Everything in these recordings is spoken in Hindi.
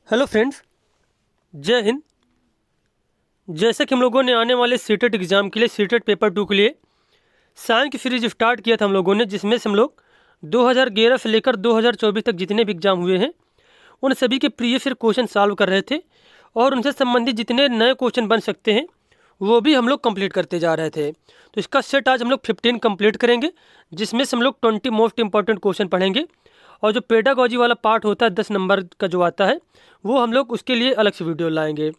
हेलो फ्रेंड्स, जय हिंद। जैसे कि हम लोगों ने आने वाले सीटेट एग्ज़ाम के लिए सीटेट पेपर 2 के लिए साइंस की सीरीज स्टार्ट किया था हम लोगों ने, जिसमें से हम लोग 2011 से लेकर 2024 तक जितने भी एग्ज़ाम हुए हैं उन सभी के प्रीवियस ईयर क्वेश्चन सॉल्व कर रहे थे और उनसे संबंधित जितने नए क्वेश्चन बन सकते हैं वो भी हम लोग कंप्लीट करते जा रहे थे। तो इसका सेट आज हम लोग 15 कंप्लीट करेंगे, जिसमें से हम लोग 20 मोस्ट इंपॉर्टेंट क्वेश्चन पढ़ेंगे और जो पेडागॉजी वाला पार्ट होता है 10 नंबर का जो आता है वो हम लोग उसके लिए अलग से वीडियो लाएंगे।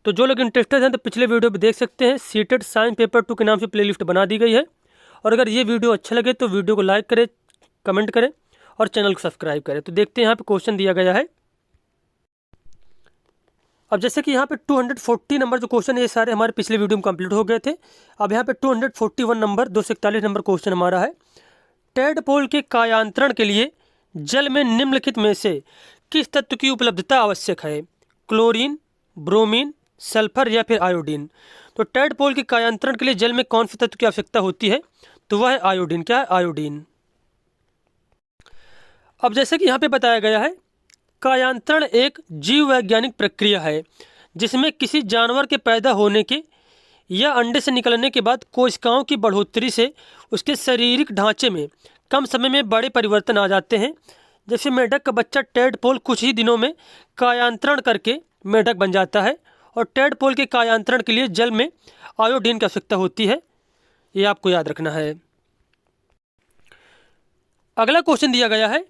तो जो लोग इंटरेस्टेड हैं तो पिछले वीडियो भी देख सकते हैं। सीटेट साइंस पेपर 2 के नाम से प्लेलिस्ट बना दी गई है। और अगर ये वीडियो अच्छा लगे तो वीडियो को लाइक करें, कमेंट करें और चैनल को सब्सक्राइब करें। तो देखते हैं यहाँ पे क्वेश्चन दिया गया है। अब जैसे कि यहाँ पे 240 नंबर जो क्वेश्चन है ये सारे हमारे पिछले वीडियो में कंप्लीट हो गए थे। अब यहाँ पे 241 नंबर 241 नंबर क्वेश्चन हमारा है। टेडपोल के कायांतरण के लिए जल में निम्नलिखित में से किस तत्व की उपलब्धता आवश्यक है? क्लोरीन, ब्रोमीन, सल्फर या फिर आयोडीन। तो टेडपोल के कायांतरण के लिए जल में कौन से तत्व की आवश्यकता होती है? तो वह है आयोडीन। क्या है? आयोडीन। अब जैसे कि यहाँ पे बताया गया है, कायांतरण एक जीव वैज्ञानिक प्रक्रिया है जिसमें किसी जानवर के पैदा होने के या अंडे से निकलने के बाद कोशिकाओं की बढ़ोतरी से उसके शारीरिक ढांचे में कम समय में बड़े परिवर्तन आ जाते हैं। जैसे मेढक का बच्चा टेडपोल कुछ ही दिनों में कायांतरण करके मेढक बन जाता है और टेडपोल के कायांतरण के लिए जल में आयोडीन की आवश्यकता होती है। ये आपको याद रखना है। अगला क्वेश्चन दिया गया है,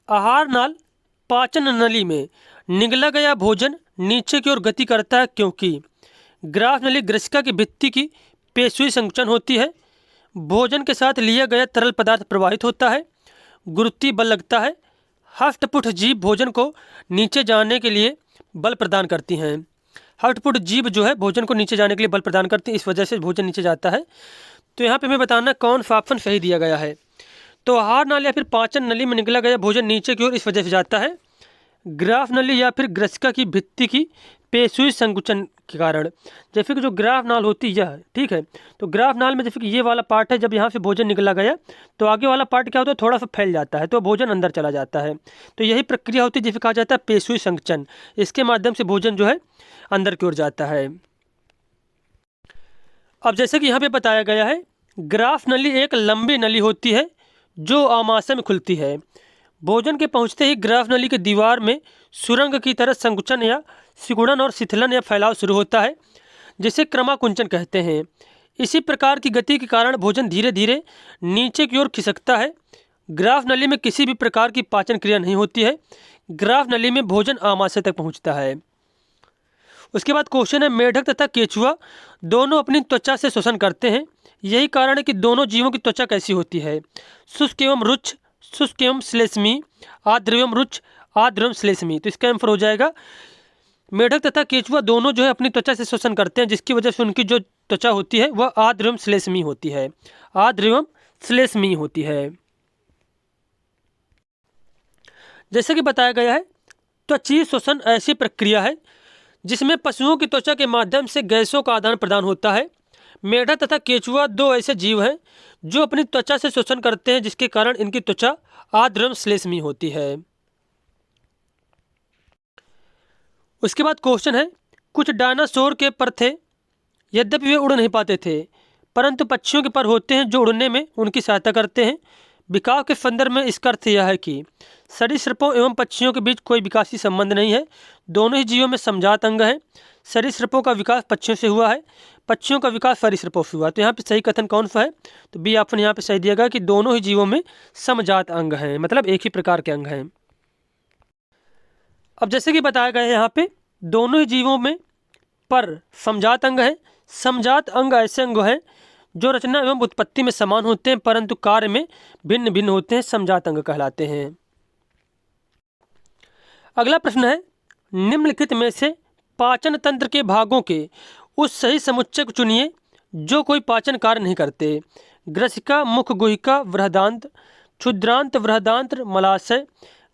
आहार नाल पाचन नली में निगला गया भोजन नीचे की ओर गति करता है क्योंकि ग्राफ नली ग्रसिका की भित्ति की पेशवी संकुचन होती है, भोजन के साथ लिया गया तरल पदार्थ प्रवाहित होता है, गुरुत्वीय बल लगता है, हष्टपुष्ट जीव भोजन को नीचे जाने के लिए बल प्रदान करती हैं। हष्टपुष्ट जीव जो है भोजन को नीचे जाने के लिए बल प्रदान करती है, इस वजह से भोजन नीचे जाता है। तो यहाँ पे हमें बताना कौन सा ऑप्शन सही दिया गया है। तो आहार नाली या फिर पाचन नली में निकला गया भोजन नीचे की ओर इस वजह से जाता है, ग्राफ नली या फिर ग्रसिका की भित्ति की पेशवी संकुचन के कारण। जैसे कि जो ग्राफ नाल होती है यह, ठीक है, तो ग्राफ नाल में जैसे कि ये वाला पार्ट है, जब यहाँ से भोजन निकला गया तो आगे वाला पार्ट क्या होता है, थोड़ा सा फैल जाता है तो भोजन अंदर चला जाता है। तो यही प्रक्रिया होती है जिसे कहा जाता है पेशवी संकुचन। इसके माध्यम से भोजन जो है अंदर की ओर जाता है। अब जैसे कि यहाँ पे बताया गया है, ग्राफ नली एक लंबी नली होती है जो आमाशय में खुलती है। भोजन के पहुंचते ही ग्राफ नली की दीवार में सुरंग की तरह संकुचन या सिकुड़न और शिथिलन या फैलाव शुरू होता है, जिसे क्रमाकुंचन कहते हैं। इसी प्रकार की गति के कारण भोजन धीरे धीरे नीचे की ओर खिसकता है। ग्राफ नली में किसी भी प्रकार की पाचन क्रिया नहीं होती है। ग्राफ नली में भोजन आमाशय तक पहुंचता है। उसके बाद क्वेश्चन है, मेढक तथा केचुआ दोनों अपनी त्वचा से शोषण करते हैं, यही कारण है कि दोनों जीवों की त्वचा कैसी होती है? शुष्क एवं रुक्ष, शुष्क एवं श्लेष्मी, आर्द्र एवं रुक्ष, आर्द्र एवं श्लेष्मी। तो इसका आंसर हो जाएगा, मेढक तथा केचुआ दोनों जो है अपनी त्वचा से शोषण करते हैं, जिसकी वजह से उनकी जो त्वचा होती है वह आर्द्र एवं श्लेष्मी होती है। आर्द्र एवं श्लेष्मी होती है। जैसे कि बताया गया है, त्वचीय शोषण ऐसी प्रक्रिया है जिसमें पशुओं की त्वचा के माध्यम से गैसों का आदान प्रदान होता है। मेढक तथा केचुआ दो ऐसे जीव हैं जो अपनी त्वचा से शोषण करते हैं, जिसके कारण इनकी त्वचा आर्द्र एवं श्लेष्मी होती है। उसके बाद क्वेश्चन है, कुछ डायनासोर के पर थे, यद्यपि वे उड़ नहीं पाते थे, परंतु पक्षियों के पर होते हैं जो उड़ने में उनकी सहायता करते हैं। विकास के संदर्भ में इसका अर्थ यह है कि सरीसृपों एवं पक्षियों के बीच कोई विकासी संबंध नहीं है, दोनों ही जीवों में समजात अंग हैं। सरीसृपों का विकास पक्षियों से हुआ है, पक्षियों का विकास सरीसृपों से हुआ। तो यहाँ पे सही कथन कौन सा है? तो बी ऑप्शन यहाँ पे सही दिया गया कि दोनों ही जीवों में समजात अंग हैं, मतलब एक ही प्रकार के अंग हैं। अब जैसे कि बताया गया है यहाँ पे, दोनों ही जीवों में पर समजात अंग है। समजात अंग ऐसे अंग हैं जो रचना एवं उत्पत्ति में समान होते हैं परंतु कार्य में भिन्न भिन्न होते हैं, समजात अंग कहलाते हैं। अगला प्रश्न है, निम्नलिखित में से पाचन तंत्र के भागों के उस सही समुच्चय को चुनिए जो कोई पाचन कार्य नहीं करते। ग्रसिका, मुख गुहिका, बृहदांत, क्षुद्रांत, बृहदांत, मलाशय,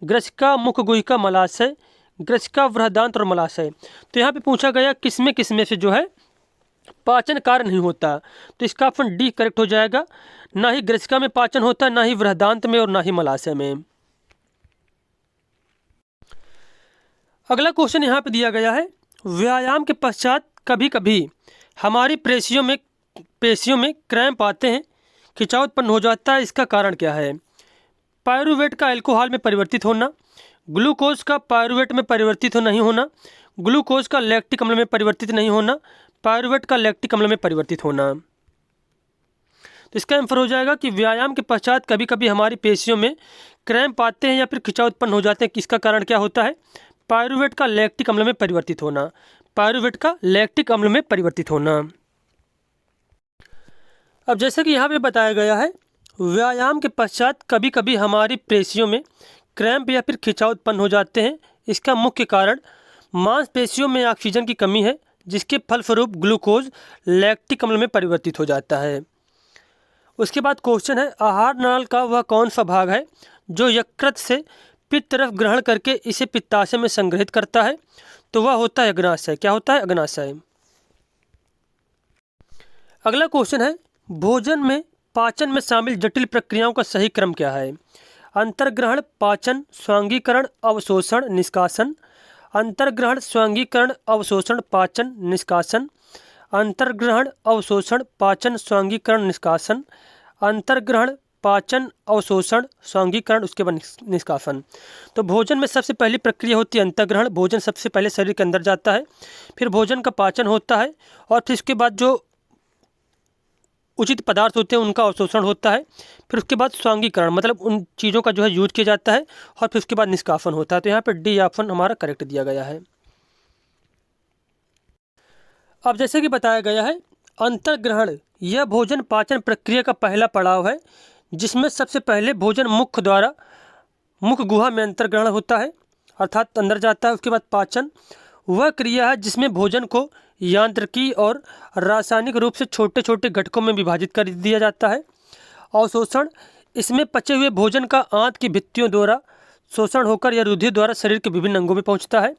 ग्रसिका, मुख गुहिका, मलाशय, ग्रसिका, बृहदांत और मलाशय। तो यहाँ पे पूछा गया किसमें से जो है पाचन कार्य नहीं होता, तो इसका ऑप्शन डी करेक्ट हो जाएगा। ना ही ग्रसिका में पाचन होता, ना ही बृहदांत में और ना ही मलाशय में। अगला क्वेश्चन यहाँ पे दिया गया है, व्यायाम के पश्चात कभी कभी हमारी पेशियों में क्रैम्प आते हैं, खिंचाव उत्पन्न हो जाता है, इसका कारण क्या है? पायरुवेट का अल्कोहल में परिवर्तित होना, ग्लूकोज का पायरुवेट में परिवर्तित नहीं होना, ग्लूकोज का लैक्टिक अम्ल में परिवर्तित नहीं होना, पायरुवेट का लैक्टिक अम्ल में परिवर्तित होना। तो इसका आंसर हो जाएगा कि व्यायाम के पश्चात कभी कभी हमारी पेशियों में क्रैम्प आते हैं या फिर खिंचाव उत्पन्न हो जाते हैं, किसका कारण क्या होता है? पायरुवेट का लैक्टिक अम्ल में परिवर्तित होना, पायरुवेट का लैक्टिक अम्ल में परिवर्तित होना। अब जैसे कि यहाँ पे बताया गया है, व्यायाम के पश्चात कभी कभी हमारी पेशियों में क्रैम्प या फिर खिंचाव उत्पन्न हो जाते हैं, इसका मुख्य कारण मांसपेशियों में ऑक्सीजन की कमी है, जिसके फलस्वरूप ग्लूकोज लैक्टिक अम्ल में परिवर्तित हो जाता है। उसके बाद क्वेश्चन है, आहार नाल का वह कौन सा भाग है जो यकृत से पित्त रस ग्रहण करके इसे पित्ताशय में संग्रहित करता है? तो वह होता है अग्नाशय। क्या होता है? अग्नाशय। अगला क्वेश्चन है, भोजन में पाचन में शामिल जटिल प्रक्रियाओं का सही क्रम क्या है? अंतर्ग्रहण, पाचन, स्वांगीकरण, अवशोषण, निष्कासन। अंतर्ग्रहण, स्वांगीकरण, अवशोषण, पाचन, निष्कासन। अंतर्ग्रहण, अवशोषण, पाचन, स्वांगीकरण, निष्कासन। अंतर्ग्रहण, पाचन, अवशोषण, स्वांगीकरण, उसके बाद निष्कासन। तो भोजन में सबसे पहली प्रक्रिया होती है अंतर्ग्रहण। भोजन सबसे पहले शरीर के अंदर जाता है, फिर भोजन का पाचन होता है, और फिर उसके बाद जो उचित पदार्थ होते हैं उनका अवशोषण होता है, फिर उसके बाद स्वांगीकरण, मतलब उन चीज़ों का जो है यूज किया जाता है, और फिर उसके बाद निष्कासन होता है। तो यहाँ पर डी ऑप्शन हमारा करेक्ट दिया गया है। अब जैसे कि बताया गया है, अंतर्ग्रहण यह भोजन पाचन प्रक्रिया का पहला पड़ाव है, जिसमें सबसे पहले भोजन मुख गुहा में अंतर्ग्रहण होता है, अर्थात अंदर जाता है। उसके बाद पाचन वह क्रिया है जिसमें भोजन को यांत्रिकी और रासायनिक रूप से छोटे छोटे घटकों में विभाजित कर दिया जाता है। अवशोषण, इसमें पचे हुए भोजन का आंत की भित्तियों द्वारा शोषण होकर या रुधिर द्वारा शरीर के विभिन्न अंगों में पहुंचता है।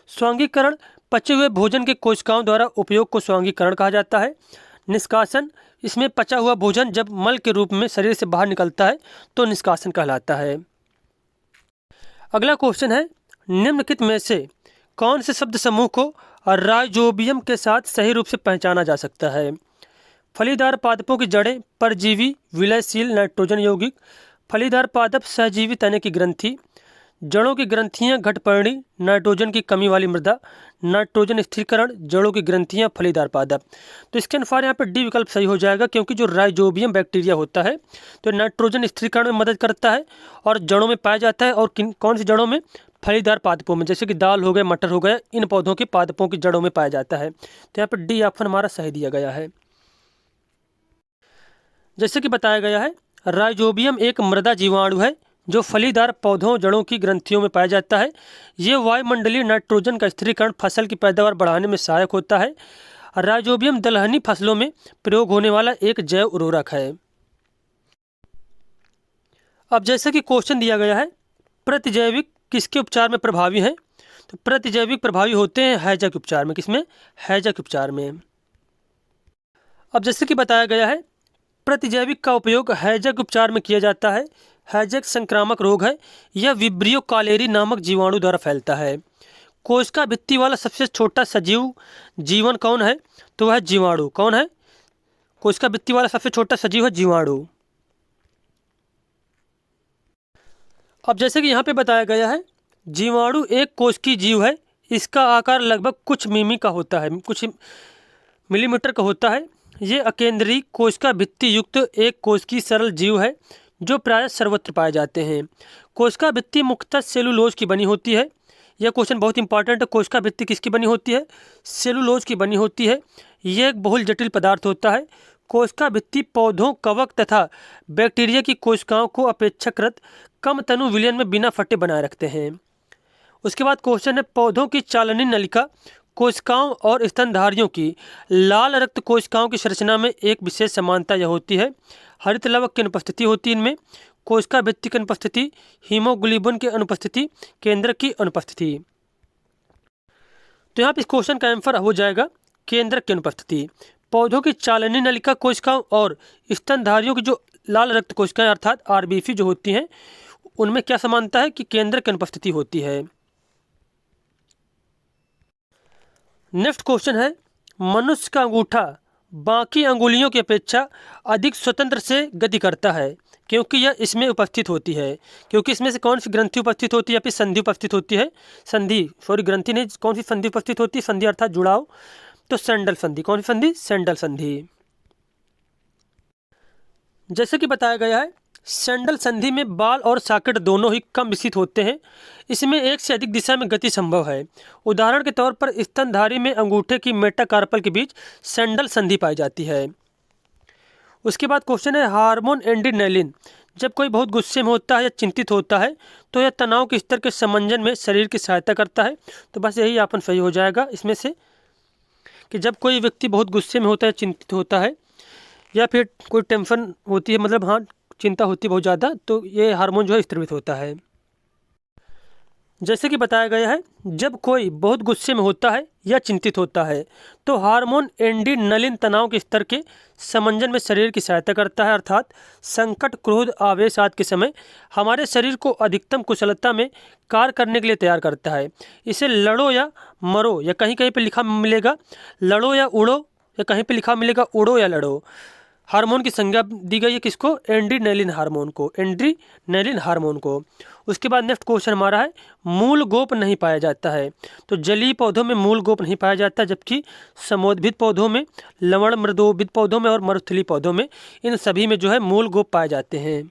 स्वांगीकरण, पचे हुए भोजन के कोशिकाओं द्वारा उपयोग को स्वांगीकरण कहा जाता है। निष्कासन, इसमें पचा हुआ भोजन जब मल के रूप में शरीर से बाहर निकलता है तो निष्कासन कहलाता है। अगला क्वेश्चन है, निम्नलिखित में से कौन से शब्द समूह को राइजोबियम के साथ सही रूप से पहचाना जा सकता है? फलीदार पादपों की जड़ें, परजीवी, विलयशील, नाइट्रोजन यौगिक। फलीदार पादप, सहजीवी तने की ग्रंथि। जड़ों की ग्रंथियां, घटपर्णी, नाइट्रोजन की कमी वाली मृदा, नाइट्रोजन स्थिरीकरण, जड़ों की ग्रंथियां, फलीदार पादप। तो इसके अनुसार यहाँ पर डी विकल्प सही हो जाएगा, क्योंकि जो राइजोबियम बैक्टीरिया होता है तो नाइट्रोजन स्थिरीकरण में मदद करता है और जड़ों में पाया जाता है। और कौन सी जड़ों में? फलीदार पादपों में, जैसे कि दाल हो गए, मटर हो गए, इन पौधों के पादपों की जड़ों में पाया जाता है। तो यहाँ पर डी ऑप्शन हमारा सही दिया गया है। जैसे कि बताया गया है, राइजोबियम एक मृदा जीवाणु है जो फलीदार पौधों जड़ों की ग्रंथियों में पाया जाता है। ये वायुमंडलीय नाइट्रोजन का स्थिरीकरण फसल की पैदावार बढ़ाने में सहायक होता है। राइजोबियम दलहनी फसलों में प्रयोग होने वाला एक जैव उर्वरक है। अब जैसे कि क्वेश्चन दिया गया है, प्रतिजैविक किसके उपचार में प्रभावी हैं? तो प्रतिजैविक प्रभावी होते हैं हैजा के उपचार में। किसमें? हैजा के उपचार में। अब जैसे कि बताया गया है, प्रतिजैविक का उपयोग हैजा के उपचार में किया जाता है। हैजा एक संक्रामक रोग है, यह विब्रियो कालेरी नामक जीवाणु द्वारा फैलता है। कोशिका भित्ति वाला सबसे छोटा सजीव जीवन कौन है? तो वह जीवाणु। कौन है? कोशिका भित्ति वाला सबसे छोटा सजीव है जीवाणु। अब जैसे कि यहाँ पे बताया गया है, जीवाणु एक कोशिकीय जीव है, इसका आकार लगभग कुछ मिमी का होता है, कुछ मिलीमीटर का होता है। ये अकेंद्रीय कोशिका भित्ति युक्त एक कोशिकीय सरल जीव है जो प्रायः सर्वत्र पाए जाते हैं। कोशिका भित्ति मुख्यतः सेलुलोज की बनी होती है। यह क्वेश्चन बहुत इंपॉर्टेंट है। कोशिका भित्ति किसकी बनी होती है? सेलुलोज की बनी होती है। यह एक बहुल जटिल पदार्थ होता है। कोशिका भित्ति पौधों, कवक तथा बैक्टीरिया की कोशिकाओं को अपेक्षाकृत कम तनु विलयन में बिना फटे बनाए रखते हैं। उसके बाद क्वेश्चन है, पौधों की चालनी नलिका कोशिकाओं और स्तनधारियों की लाल रक्त कोशिकाओं की संरचना में एक विशेष समानता यह होती है, हरित लवक की अनुपस्थिति होती है इनमें, कोशिका भित्ति की अनुपस्थिति, हीमोग्लोबिन की अनुपस्थिति, केंद्रक की अनुपस्थिति। तो यहाँ पे इस क्वेश्चन का आंसर हो जाएगा केंद्रक की अनुपस्थिति। पौधों की चालनी नलिका कोशिकाओं और स्तनधारियों की जो लाल रक्त कोशिकाएं अर्थात आरबीसी जो होती हैं, उनमें क्या समानता है कि केंद्रक की अनुपस्थिति होती है। नेक्स्ट क्वेश्चन है, मनुष्य का अंगूठा बाकी अंगुलियों की अपेक्षा अधिक स्वतंत्र से गति करता है क्योंकि यह इसमें उपस्थित होती है। क्योंकि इसमें से कौन सी ग्रंथि उपस्थित होती है या फिर संधि उपस्थित होती है? संधि, सॉरी ग्रंथि नहीं, कौन सी संधि उपस्थित होती है? संधि अर्थात जुड़ाव, तो सैंडल संधि। कौन सी संधि? सैंडल संधि। जैसे कि बताया गया है, सैंडल संधि में बाल और सॉकेट दोनों ही कम विकसित होते हैं। इसमें एक से अधिक दिशा में गति संभव है। उदाहरण के तौर पर स्तनधारी में अंगूठे की मेटाकार्पल के बीच सैंडल संधि पाई जाती है। उसके बाद क्वेश्चन है, हार्मोन एड्रेनालिन जब कोई बहुत गुस्से में होता है या चिंतित होता है तो यह तनाव के स्तर के समंजन में शरीर की सहायता करता है। तो बस यही आपन सही हो जाएगा इसमें से, कि जब कोई व्यक्ति बहुत गुस्से में होता है, चिंतित होता है या फिर कोई टेंशन होती है, मतलब हाँ चिंता होती है बहुत ज़्यादा, तो ये हार्मोन जो है स्रावित होता है। जैसे कि बताया गया है, जब कोई बहुत गुस्से में होता है या चिंतित होता है तो हार्मोन एड्रेनालिन तनाव के स्तर के समंजन में शरीर की सहायता करता है, अर्थात संकट, क्रोध, आवेश आदि के समय हमारे शरीर को अधिकतम कुशलता में कार्य करने के लिए तैयार करता है। इसे लड़ो या मरो, या कहीं कहीं पे लिखा मिलेगा लड़ो या उड़ो, या कहीं पे लिखा मिलेगा उड़ो या लड़ो। हार्मोन की संज्ञा दी गई है किसको? एड्रेनालिन हार्मोन को, एड्रेनालिन हार्मोन को। उसके बाद नेक्स्ट क्वेश्चन हमारा है, मूल गोप नहीं पाया जाता है। तो जलीय पौधों में मूल गोप नहीं पाया जाता, जबकि समुद्रभित पौधों में, लवण मृदोभित पौधों में और मरुस्थलीय पौधों में, इन सभी में जो है मूल गोप पाए जाते हैं।